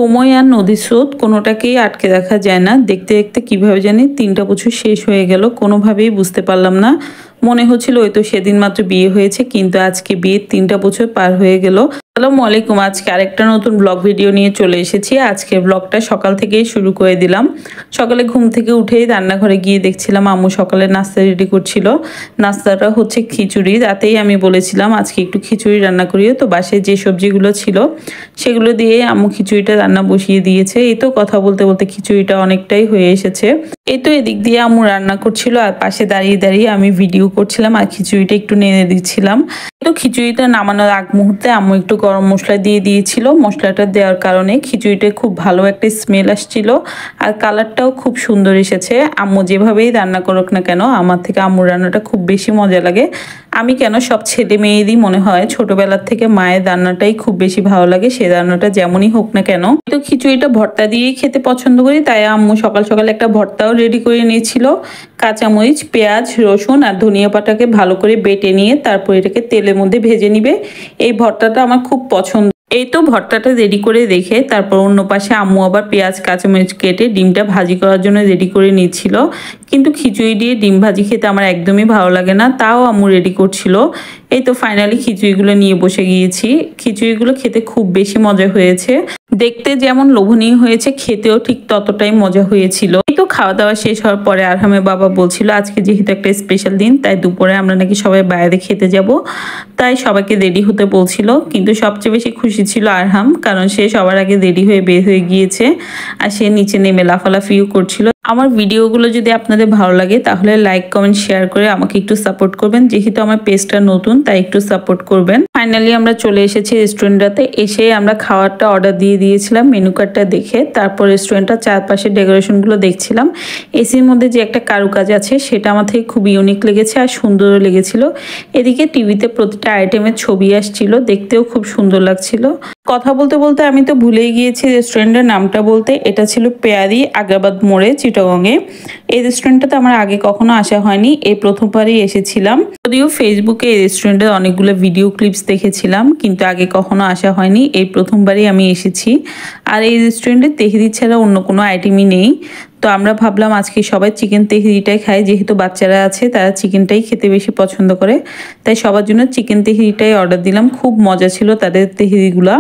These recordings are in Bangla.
সময় আর নদীর স্রোত কোনোটাকেই আটকে রাখা যায় না। দেখতে দেখতে কিভাবে জানি ৩টা বছর শেষ হয়ে গেল, কোনোভাবেই বুঝতে পারলাম না। মনে হচ্ছিল ওই তো সেদিন মাত্র বিয়ে হয়েছে, কিন্তু আজকে বিয়ের ৩টা বছর পার হয়ে গেল। আসসালামু আলাইকুম। আজকে আরেকটা নতুন ব্লগ ভিডিও নিয়ে চলে এসেছি। আজকের ব্লগটা সকাল থেকেই শুরু করে দিলাম। সকালে ঘুম থেকে উঠেই রান্নাঘরে গিয়ে দেখছিলাম আম্মু সকালে নাস্তা রেডি করছিল। নাস্তাটা হচ্ছে খিচুড়ি। রাতেই আমি বলেছিলাম আজকে একটু খিচুড়ি রান্না করিও, তো বাসায় যে সবজিগুলো ছিল সেগুলো দিয়ে আম্মু খিচুড়িটা রান্না বসিয়ে দিয়েছে। এই তো কথা বলতে বলতে খিচুড়িটা অনেকটাই হয়ে এসেছে। এই তো এদিক দিয়ে আম্মু রান্না করছিল আর পাশে দাঁড়িয়ে দাঁড়িয়ে আমি ভিডিও করছিলাম আর খিচুড়িটা একটু নেড়ে দিচ্ছিলাম। তো খিচুড়িটা নামানোর আগ মুহূর্তে আম্মু একটু গরম মশলা দিয়ে দিয়েছিল। মশলাটা দেওয়ার কারণে খিচুড়িটা খুব ভালো একটা স্মেল আসছিল আর কালারটাও খুব সুন্দর এসেছে। আম্মু যেভাবেই রান্না করুক না কেন, আমার থেকে আম্মুর রান্নাটা খুব বেশি মজা লাগে। আমি কেন, সব ছেলে মেয়েরই মনে হয় ছোটবেলার থেকে মায়ের রান্নাটাই খুব বেশি ভালো লাগে, সে রান্নাটা যেমনই হোক না কেন। তো খিচুড়িটা ভর্তা দিয়েই খেতে পছন্দ করি, তাই আম্মু সকাল সকাল একটা ভর্তাও রেডি করে নিয়েছিল। কাঁচামরিচ, পেঁয়াজ, রসুন আর ধনিয়া পাতাকে ভালো করে বেটে নিয়ে তারপর এটাকে তেলের মধ্যে ভেজে নিবে। এই ভর্তাটা আমার খুব পছন্দ। এই তো ভর্তাটা রেডি করে রেখে তারপর অন্য পাশে আম্মু আবার পেঁয়াজ কাঁচামরিচ কেটে ডিমটা ভাজি করার জন্য রেডি করে নিচ্ছিল। কিন্তু খিচুড়ি দিয়ে ডিম ভাজি খেতে আমার একদমই ভালো লাগে না, তাও আম্মু রেডি করছিল। এই তো ফাইনালি খিচুড়িগুলো নিয়ে বসে গিয়েছি। খিচুড়িগুলো খেতে খুব বেশি মজা হয়েছে। দেখতে যেমন লোভনীয় হয়েছে, খেতেও ঠিক ততটাই মজা হয়েছিল। এই তো খাওয়া দাওয়া শেষ হওয়ার পরে আরহামের বাবা বলছিল আজকে যেহেতু একটা স্পেশাল দিন, তাই দুপুরে আমরা নাকি সবাই বাইরে খেতে যাব, তাই সবাইকে রেডি হতে বলছিল। কিন্তু সবচেয়ে বেশি খুশি ছিল আরহাম, কারণ সে সবার আগে রেডি হয়ে বের হয়ে গিয়েছে আর সে নিচে নেমে লাফালাফিও করছিল। আমার ভিডিওগুলো যদি আপনাদের ভালো লাগে তাহলে লাইক কমেন্ট শেয়ার করে আমাকে একটু সাপোর্ট করবেন। যেহেতু আমার পেজটা নতুন তাই একটু সাপোর্ট করবেন। ফাইনালি আমরা চলে এসেছি রেস্টুরেন্টটাতে। এসে আমরা খাবারটা অর্ডার দিয়ে দিয়েছিলাম মেনু কার্ডটা দেখে। তারপর রেস্টুরেন্টটার চারপাশে ডেকোরেশনগুলো দেখছিলাম। এসির মধ্যে যে একটা কারুকাজ আছে সেটা আমার থেকে খুব ইউনিক লেগেছে আর সুন্দরও লেগেছিল। এদিকে টিভিতে প্রতিটা আইটেমের ছবি আসছিল, দেখতেও খুব সুন্দর লাগছিল। কথা বলতে বলতে আমি তো ভুলেই গিয়েছি রেস্টুরেন্টের নামটা বলতে। এটা ছিল পেয়ারি আগ্রাবাদ মোড়ে, চিটাগংয়ে। এই রেস্টুরেন্টটাতে আমার আগে কখনো আসা হয়নি, এই প্রথমবারই এসেছিলাম। যদিও ফেসবুকে এই রেস্টুরেন্টের অনেকগুলো ভিডিও ক্লিপস দেখেছিলাম, কিন্তু আগে কখনো আসা হয়নি, এই প্রথমবারই আমি এসেছি। আর এই রেস্টুরেন্টে তেহরি ছাড়া অন্য কোনো আইটেমই নেই। তো আমরা ভাবলাম আজকে সবাই চিকেন তেহরিটাই খাই, যেহেতু বাচ্চারা আছে তারা চিকেনটাই খেতে বেশি পছন্দ করে, তাই সবার জন্য চিকেন তেহরিটাই অর্ডার দিলাম। খুব মজা ছিল তাদের তেহরিগুলা।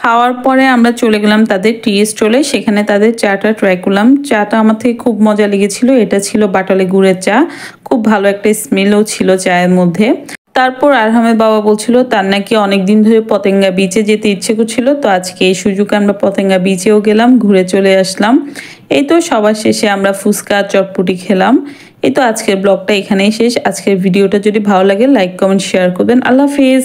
খাওয়ার পরে আমরা চলে গেলাম তাদের টি স্টলে, সেখানে তাদের চাটা ট্রাই করলাম। চাটা আমার থেকে খুব মজা লেগেছিল। এটা ছিল বাটালি গুড়ের চা, খুব ভালো একটা স্মেলও ছিল চায়ের মধ্যে। তারপর আরহামের বাবা বলছিল তার নাকি অনেকদিন ধরে পতেঙ্গা বিচে যেতে ইচ্ছে করছিল, তো আজকে এই সুযোগে আমরা পতেঙ্গা বিচেও গেলাম, ঘুরে চলে আসলাম। এই তো সবার শেষে আমরা ফুচকা চটপটি খেলাম। এই তো আজকের ব্লগটা এখানেই শেষ। আজকের ভিডিওটা যদি ভালো লাগে লাইক কমেন্ট শেয়ার করবেন। আল্লাহ হাফিজ।